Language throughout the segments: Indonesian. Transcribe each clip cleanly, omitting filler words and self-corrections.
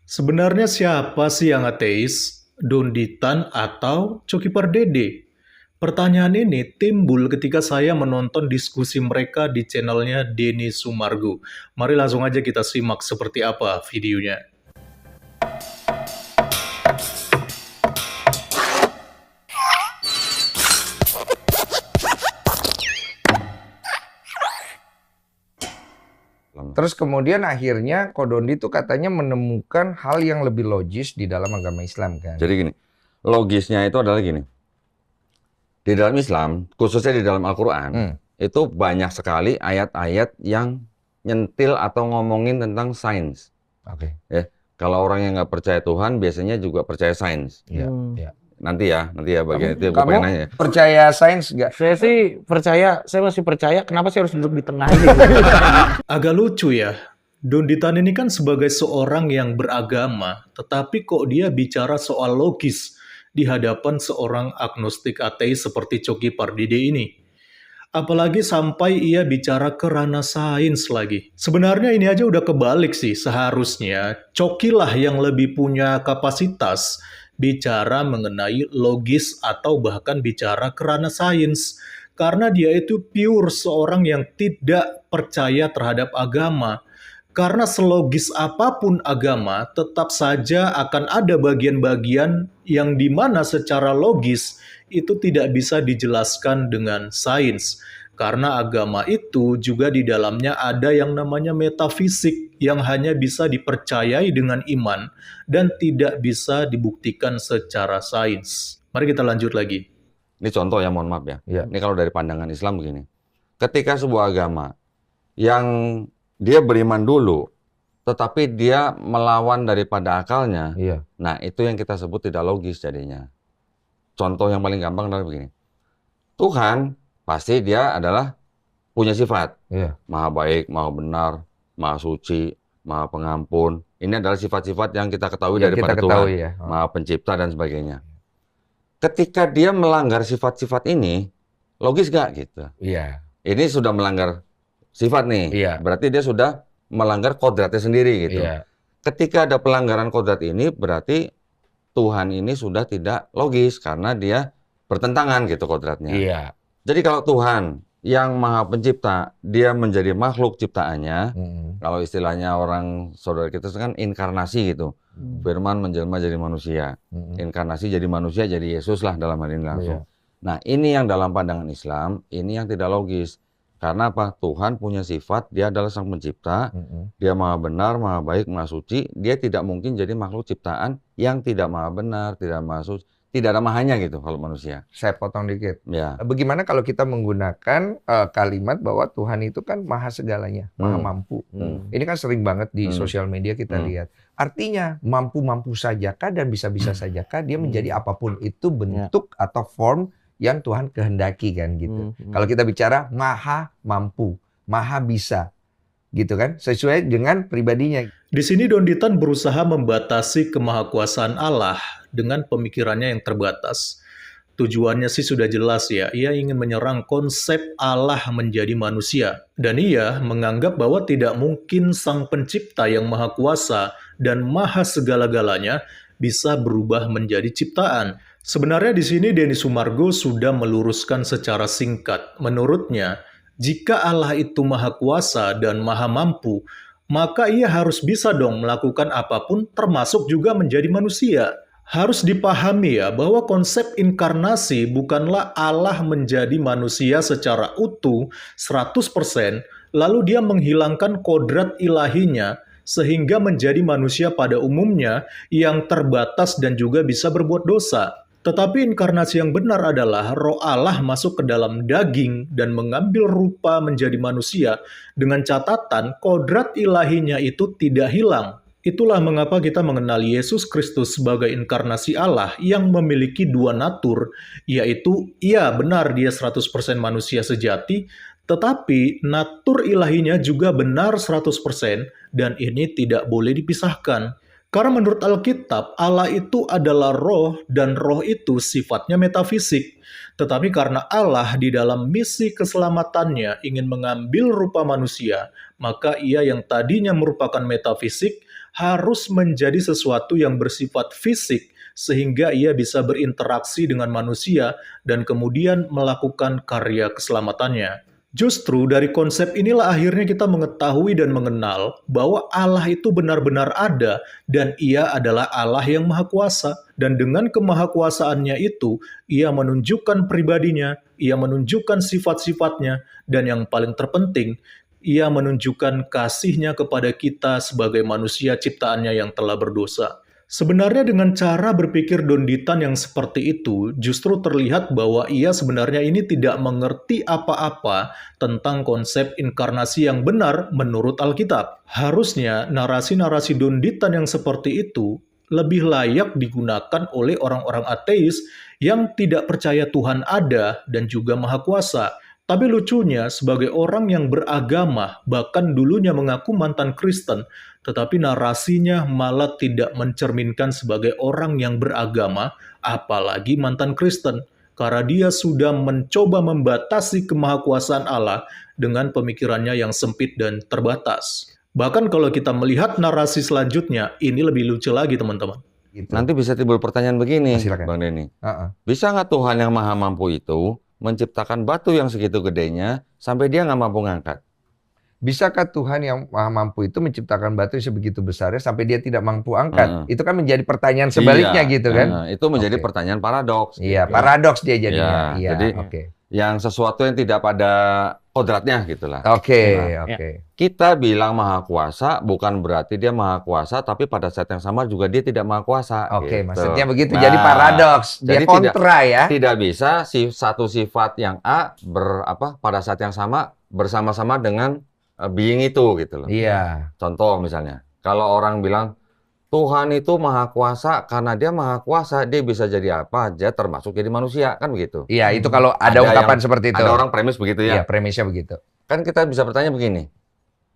Sebenarnya siapa sih yang ateis? Donditan atau Coki Pardede? Pertanyaan ini timbul ketika saya menonton diskusi mereka di channelnya Denny Sumargo. Mari langsung aja kita simak seperti apa videonya. Terus kemudian akhirnya Kodondi itu katanya menemukan hal yang lebih logis di dalam agama Islam kan. Jadi gini, logisnya itu adalah gini. Di dalam Islam, khususnya di dalam Al-Quran, itu banyak sekali ayat-ayat yang nyentil atau ngomongin tentang sains. Oke. Ya, kalau orang yang nggak percaya Tuhan, biasanya juga percaya sains. Iya, iya. Nanti ya bagian itu gue Kamu pengen nanya. percaya sains nggak? Saya sih percaya, saya masih percaya. Kenapa saya harus duduk di tengah ini? Agak lucu ya. Donditan ini kan sebagai seorang yang beragama, tetapi kok dia bicara soal logis di hadapan seorang agnostik ateis seperti Coki Pardede ini. Apalagi sampai ia bicara ke ranah sains lagi. Sebenarnya ini aja udah kebalik sih. Seharusnya Coki lah yang lebih punya kapasitas bicara mengenai logis atau bahkan bicara ke ranah sains. Karena dia itu pure seorang yang tidak percaya terhadap agama. Karena selogis apapun agama, tetap saja akan ada bagian-bagian yang dimana secara logis itu tidak bisa dijelaskan dengan sains. Karena agama itu juga di dalamnya ada yang namanya metafisik yang hanya bisa dipercayai dengan iman dan tidak bisa dibuktikan secara sains. Mari kita lanjut lagi. Ini contoh ya, mohon maaf ya. Iya. Ini kalau dari pandangan Islam begini. Ketika sebuah agama yang dia beriman dulu, tetapi dia melawan daripada akalnya, Iya. nah itu yang kita sebut tidak logis jadinya. Contoh yang paling gampang adalah begini. Tuhan pasti dia adalah punya sifat. Iya. Maha baik, maha benar, maha suci, maha pengampun. Ini adalah sifat-sifat yang kita ketahui Yang daripada kita ketahui Tuhan. ya. Maha pencipta dan sebagainya. Ketika dia melanggar sifat-sifat ini, logis nggak gitu? Iya. Ini sudah melanggar sifat nih. Iya. Berarti dia sudah melanggar kodratnya sendiri gitu. Iya. Ketika ada pelanggaran kodrat ini, berarti Tuhan ini sudah tidak logis karena dia bertentangan gitu kodratnya. Iya. Jadi kalau Tuhan yang maha pencipta, dia menjadi makhluk ciptaannya, kalau istilahnya orang saudara kita kan inkarnasi gitu. Firman menjelma jadi manusia. Inkarnasi jadi manusia, jadi Yesus lah dalam hal ini langsung. Nah ini yang dalam pandangan Islam, ini yang tidak logis. Karena apa? Tuhan punya sifat, dia adalah sang pencipta, dia maha benar, maha baik, maha suci. Dia tidak mungkin jadi makhluk ciptaan yang tidak maha benar, tidak maha suci. Tidak ada mahanya gitu kalau manusia. Saya potong dikit. Ya. Bagaimana kalau kita menggunakan kalimat bahwa Tuhan itu kan maha segalanya, maha mampu. Ini kan sering banget di sosial media kita lihat. Artinya mampu-mampu sajakah dan bisa-bisa sajakah dia menjadi apapun itu bentuk atau form yang Tuhan kehendaki kan gitu. Kalau kita bicara maha mampu, maha bisa, gitu kan, sesuai dengan pribadinya. Di sini Donditan berusaha membatasi kemahakuasaan Allah dengan pemikirannya yang terbatas. Tujuannya sih sudah jelas ya, ia ingin menyerang konsep Allah menjadi manusia. Dan ia menganggap bahwa tidak mungkin sang pencipta yang maha kuasa dan maha segala-galanya bisa berubah menjadi ciptaan. Sebenarnya di sini Denny Sumargo sudah meluruskan secara singkat. Menurutnya, jika Allah itu maha kuasa dan maha mampu, maka ia harus bisa dong melakukan apapun termasuk juga menjadi manusia. Harus dipahami ya bahwa konsep inkarnasi bukanlah Allah menjadi manusia secara utuh 100%, lalu dia menghilangkan kodrat ilahinya sehingga menjadi manusia pada umumnya yang terbatas dan juga bisa berbuat dosa. Tetapi inkarnasi yang benar adalah roh Allah masuk ke dalam daging dan mengambil rupa menjadi manusia dengan catatan kodrat ilahinya itu tidak hilang. Itulah mengapa kita mengenal Yesus Kristus sebagai inkarnasi Allah yang memiliki dua natur, yaitu ia benar dia 100% manusia sejati, tetapi natur ilahinya juga benar 100% dan ini tidak boleh dipisahkan. Karena menurut Alkitab, Allah itu adalah roh dan roh itu sifatnya metafisik. Tetapi karena Allah di dalam misi keselamatannya ingin mengambil rupa manusia, maka ia yang tadinya merupakan metafisik harus menjadi sesuatu yang bersifat fisik sehingga ia bisa berinteraksi dengan manusia dan kemudian melakukan karya keselamatannya. Justru dari konsep inilah akhirnya kita mengetahui dan mengenal bahwa Allah itu benar-benar ada dan ia adalah Allah yang maha kuasa. Dan dengan kemahakuasaannya itu, ia menunjukkan pribadinya, ia menunjukkan sifat-sifatnya, dan yang paling terpenting, ia menunjukkan kasihnya kepada kita sebagai manusia ciptaannya yang telah berdosa. Sebenarnya dengan cara berpikir Donditan yang seperti itu, justru terlihat bahwa ia sebenarnya ini tidak mengerti apa-apa tentang konsep inkarnasi yang benar menurut Alkitab. Harusnya narasi-narasi Donditan yang seperti itu lebih layak digunakan oleh orang-orang ateis yang tidak percaya Tuhan ada dan juga Maha Kuasa. Tapi lucunya, sebagai orang yang beragama, bahkan dulunya mengaku mantan Kristen, tetapi narasinya malah tidak mencerminkan sebagai orang yang beragama, apalagi mantan Kristen, karena dia sudah mencoba membatasi kemahakuasaan Allah dengan pemikirannya yang sempit dan terbatas. Bahkan kalau kita melihat narasi selanjutnya, ini lebih lucu lagi teman-teman. Gitu. Nanti bisa timbul pertanyaan begini, Silakan. Bang Denny. Bisa nggak Tuhan yang maha mampu itu menciptakan batu yang segitu gedenya sampai dia nggak mampu ngangkat? Bisakah Tuhan yang maha mampu itu menciptakan batu yang sebegitu besarnya sampai dia tidak mampu angkat? Itu kan menjadi pertanyaan sebaliknya gitu kan? Itu menjadi Oke. pertanyaan paradoks. Iya, gitu. paradoks dia jadinya. Ya, Iya, jadi oke. yang sesuatu yang tidak pada kodratnya gitulah. Oke, Nah, oke. Kita bilang maha kuasa bukan berarti dia maha kuasa, tapi pada saat yang sama juga dia tidak maha kuasa. Oke, gitu. maksudnya begitu. Nah, Jadi paradoks. Dia jadi kontra ya. Tidak bisa satu sifat yang A pada saat yang sama bersama-sama dengan being itu gitu loh. Iya. Contoh misalnya, kalau orang bilang Tuhan itu maha kuasa, karena dia maha kuasa, dia bisa jadi apa aja termasuk jadi manusia, kan begitu. Iya, itu kalau ada ungkapan seperti itu. Ada orang premis begitu ya. Iya, premisnya begitu. Kan kita bisa bertanya begini,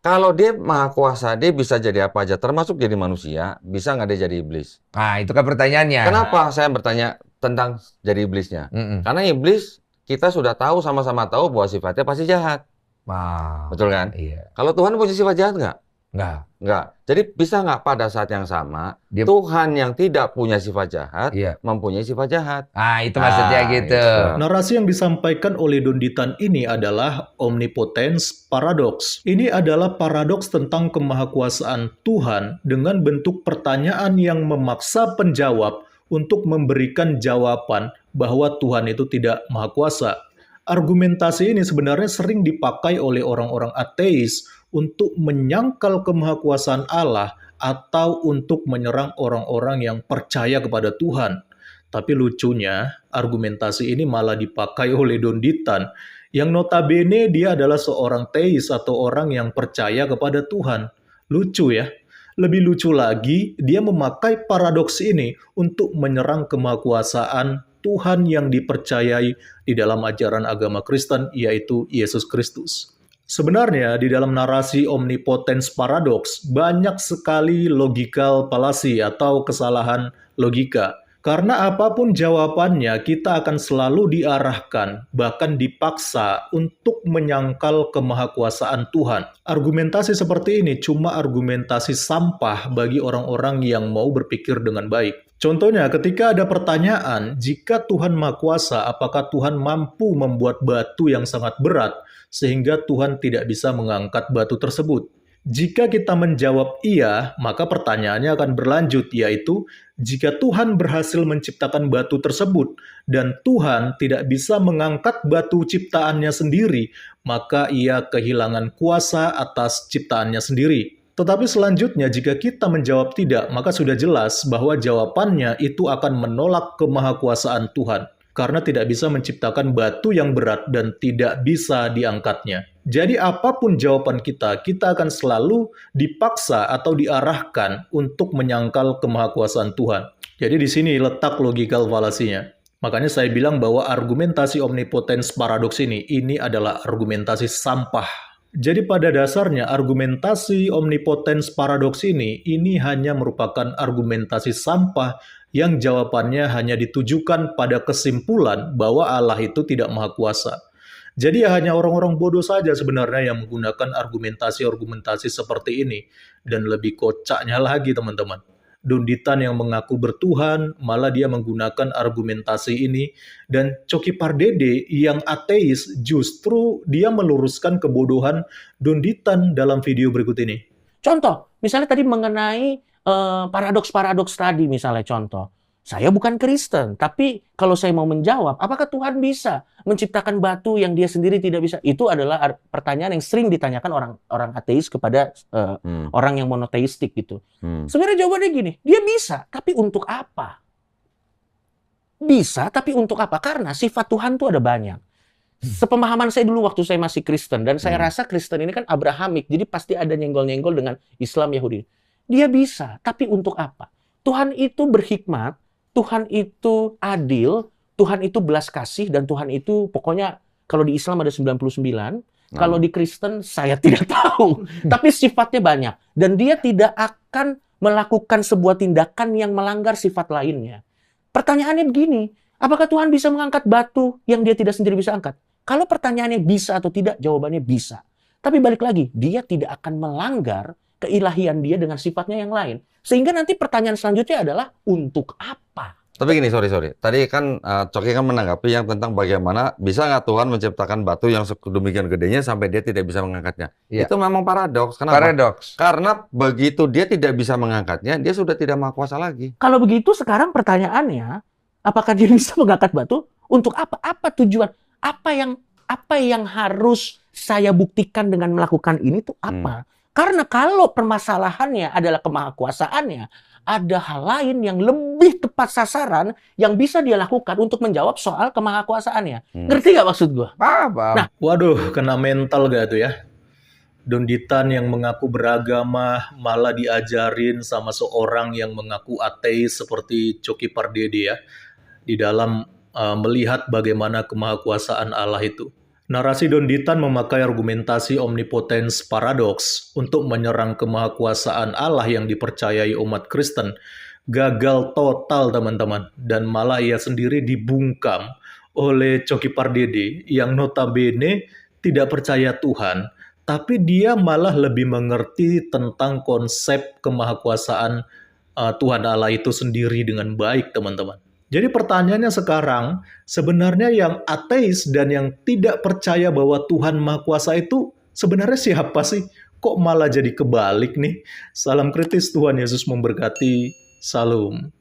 kalau dia maha kuasa, dia bisa jadi apa aja termasuk jadi manusia, bisa nggak dia jadi iblis? Nah, itu kan pertanyaannya. Kenapa saya bertanya tentang jadi iblisnya? Mm-mm. Karena iblis kita sudah tahu, sama-sama tahu bahwa sifatnya pasti jahat. Wow. Betul kan? Iya. Kalau Tuhan punya sifat jahat nggak? Nggak. Nggak. Jadi bisa nggak pada saat yang sama, Dia- Tuhan yang tidak punya sifat jahat, Iya. mempunyai sifat jahat? Ah, itu maksudnya gitu. itu. Narasi yang disampaikan oleh Donditan ini adalah omnipotence paradox. Ini adalah paradoks tentang kemahakuasaan Tuhan dengan bentuk pertanyaan yang memaksa penjawab untuk memberikan jawaban bahwa Tuhan itu tidak maha kuasa. Argumentasi ini sebenarnya sering dipakai oleh orang-orang ateis untuk menyangkal kemahakuasaan Allah atau untuk menyerang orang-orang yang percaya kepada Tuhan. Tapi lucunya, argumentasi ini malah dipakai oleh Donditan, yang notabene dia adalah seorang teis atau orang yang percaya kepada Tuhan. Lucu ya. Lebih lucu lagi, dia memakai paradoks ini untuk menyerang kemahakuasaan Tuhan yang dipercayai di dalam ajaran agama Kristen, yaitu Yesus Kristus. Sebenarnya di dalam narasi omnipotence paradox banyak sekali logical fallacy atau kesalahan logika. Karena apapun jawabannya, kita akan selalu diarahkan, bahkan dipaksa untuk menyangkal kemahakuasaan Tuhan. Argumentasi seperti ini cuma argumentasi sampah bagi orang-orang yang mau berpikir dengan baik. Contohnya, ketika ada pertanyaan, jika Tuhan Maha Kuasa, apakah Tuhan mampu membuat batu yang sangat berat, sehingga Tuhan tidak bisa mengangkat batu tersebut? Jika kita menjawab iya, maka pertanyaannya akan berlanjut, yaitu jika Tuhan berhasil menciptakan batu tersebut dan Tuhan tidak bisa mengangkat batu ciptaannya sendiri, maka ia kehilangan kuasa atas ciptaannya sendiri. Tetapi selanjutnya, jika kita menjawab tidak, maka sudah jelas bahwa jawabannya itu akan menolak kemahakuasaan Tuhan, karena tidak bisa menciptakan batu yang berat dan tidak bisa diangkatnya. Jadi apapun jawaban kita akan selalu dipaksa atau diarahkan untuk menyangkal kemahakuasaan Tuhan. Jadi di sini letak logical fallacy-nya. Makanya saya bilang bahwa argumentasi omnipotence paradox ini adalah argumentasi sampah. Jadi pada dasarnya argumentasi omnipotence paradox ini hanya merupakan argumentasi sampah yang jawabannya hanya ditujukan pada kesimpulan bahwa Allah itu tidak maha kuasa. Jadi ya hanya orang-orang bodoh saja sebenarnya yang menggunakan argumentasi-argumentasi seperti ini. Dan lebih kocaknya lagi teman-teman. Donditan yang mengaku bertuhan, malah dia menggunakan argumentasi ini. Dan Coki Pardede yang ateis justru dia meluruskan kebodohan Donditan dalam video berikut ini. Contoh, misalnya tadi mengenai paradoks-paradoks tadi misalnya contoh. Saya bukan Kristen, tapi kalau saya mau menjawab, apakah Tuhan bisa menciptakan batu yang dia sendiri tidak bisa? Itu adalah pertanyaan yang sering ditanyakan orang ateis kepada orang yang monoteistik gitu. Sebenarnya jawabannya gini, dia bisa, tapi untuk apa? Bisa, tapi untuk apa? Karena sifat Tuhan itu ada banyak. Sepemahaman saya dulu waktu saya masih Kristen, dan saya rasa Kristen ini kan Abrahamik, jadi pasti ada nyenggol-nyenggol dengan Islam Yahudi. Dia bisa, tapi untuk apa? Tuhan itu berhikmat, Tuhan itu adil, Tuhan itu belas kasih, dan Tuhan itu pokoknya kalau di Islam ada 99, kalau di Kristen saya tidak tahu. Tapi sifatnya banyak. Dan dia tidak akan melakukan sebuah tindakan yang melanggar sifat lainnya. Pertanyaannya begini, apakah Tuhan bisa mengangkat batu yang dia tidak sendiri bisa angkat? Kalau pertanyaannya bisa atau tidak, jawabannya bisa. Tapi balik lagi, dia tidak akan melanggar keilahian dia dengan sifatnya yang lain. Sehingga nanti pertanyaan selanjutnya adalah, untuk apa? Tapi gini, sorry. Tadi kan Coki kan menanggapi yang tentang bagaimana bisa nggak Tuhan menciptakan batu yang sedemikian gedenya sampai dia tidak bisa mengangkatnya. Iya. Itu memang paradoks. Kenapa? Paradoks. Karena begitu dia tidak bisa mengangkatnya, dia sudah tidak maha kuasa lagi. Kalau begitu sekarang pertanyaannya, apakah dia bisa mengangkat batu? Untuk apa? Apa tujuan? Apa yang harus saya buktikan dengan melakukan ini tuh apa? Karena kalau permasalahannya adalah kemahakuasaannya, ada hal lain yang lebih tepat sasaran yang bisa dia lakukan untuk menjawab soal kemahakuasaannya. Ngerti nggak maksud gue? Paham. Nah, Waduh, kena mental gak tuh ya? Donditan yang mengaku beragama malah diajarin sama seorang yang mengaku ateis seperti Coki Pardede ya. Di dalam melihat bagaimana kemahakuasaan Allah itu. Narasi Donditan memakai argumentasi omnipotence paradoks untuk menyerang kemahakuasaan Allah yang dipercayai umat Kristen. Gagal total teman-teman, dan malah ia sendiri dibungkam oleh Coki Pardede yang notabene tidak percaya Tuhan, tapi dia malah lebih mengerti tentang konsep kemahakuasaan Tuhan Allah itu sendiri dengan baik teman-teman. Jadi pertanyaannya sekarang, sebenarnya yang ateis dan yang tidak percaya bahwa Tuhan Maha Kuasa itu sebenarnya siapa sih? Kok malah jadi kebalik nih? Salam kritis, Tuhan Yesus memberkati. Salam.